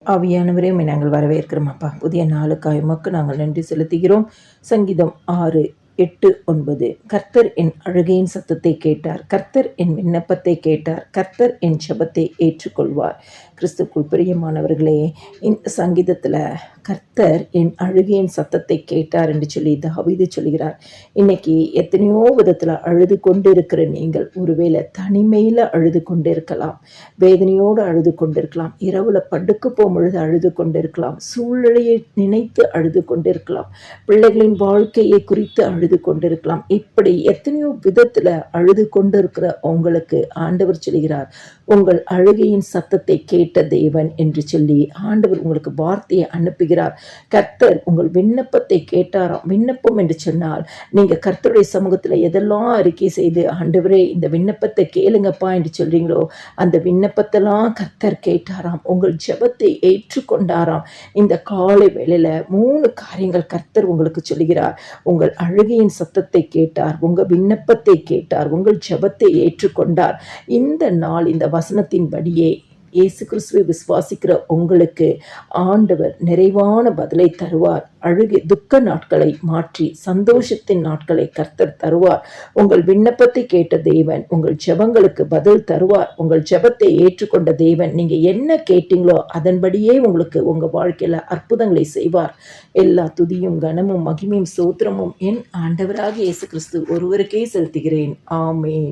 ஆவியானவரே உம்மை நாங்கள் வரவேற்கிறோம் அப்பா. புதிய நாளுக்காய் உமக்கு நாங்கள் நன்றி செலுத்துகிறோம். சங்கீதம் 6, 8, 9. கர்த்தர் என் அழுகையின் சத்தத்தை கேட்டார். கர்த்தர் என் விண்ணப்பத்தை கேட்டார். கர்த்தர் என் ஜெபத்தை ஏற்றுக்கொள்வார். கிறிஸ்துக்குள் பிரியமானவர்களே, இந்த சங்கீதத்தில் கர்த்தர் என் அழுகையின் சத்தத்தை கேட்டார் என்று சொல்லி தாவீது சொல்கிறார். இன்னைக்கு எத்தனையோ விதத்தில் அழுது கொண்டு இருக்கிற நீங்கள் ஒருவேளை தனிமையில் அழுது கொண்டு இருக்கலாம், வேதனையோடு அழுது கொண்டிருக்கலாம், இரவுல படுக்க போகும் பொழுது அழுது கொண்டிருக்கலாம், சூழ்நிலையை நினைத்து அழுது கொண்டிருக்கலாம், பிள்ளைகளின் வாழ்க்கையை குறித்து அழுது கொண்டிருக்கலாம். இப்படி எத்தனையோ விதத்துல அழுது கொண்டிருக்கிற உங்களுக்கு ஆண்டவர் சொல்கிறார், உங்கள் அழுகையின் சத்தத்தை கேட்ட தேவன் என்று சொல்லி ஆண்டவர் உங்களுக்கு வார்த்தையை அனுப்புகிறார். கர்த்தர் உங்கள் விண்ணப்பத்தை கேட்டாராம். விண்ணப்பம் என்று சொன்னால் நீங்க கர்த்தருடைய சமூகத்துல எதெல்லாம் அறிக்கை செய்து, ஆண்டவரே இந்த விண்ணப்பத்தை கேளுங்கப்பா என்று சொல்றீங்களோ, அந்த விண்ணப்பத்தெல்லாம் கர்த்தர் கேட்டாராம். உங்கள் ஜெபத்தை ஏற்றுக்கொண்டாராம். இந்த காலை வேளையில 3 காரியங்கள் கர்த்தர் உங்களுக்கு சொல்கிறார். உங்கள் அழுகையின் சத்தத்தை கேட்டார், உங்க விண்ணப்பத்தை கேட்டார், உங்கள் ஜெபத்தை ஏற்றுக்கொண்டார். இந்த நாள் இந்த வசனத்தின்படியே இயேசு கிறிஸ்துவை விசுவாசிக்கிற உங்களுக்கு ஆண்டவர் நிறைவான பதிலை தருவார். துக்க நாட்களை மாற்றி சந்தோஷத்தின் நாட்களை கர்த்தர் தருவார். உங்கள் விண்ணப்பத்தை கேட்ட தேவன் உங்கள் ஜெபங்களுக்கு பதில் தருவார். உங்கள் ஜெபத்தை ஏற்றுக்கொண்ட தேவன் நீங்க என்ன கேட்டீங்களோ அதன்படியே உங்களுக்கு உங்க வாழ்க்கையில அற்புதங்களை செய்வார். எல்லா துதியும் கனமும் மகிமையும் ஸ்தோத்திரமும் என் ஆண்டவராகிய இயேசு கிறிஸ்து ஒருவருக்கே செலுத்துகிறேன். ஆமென்.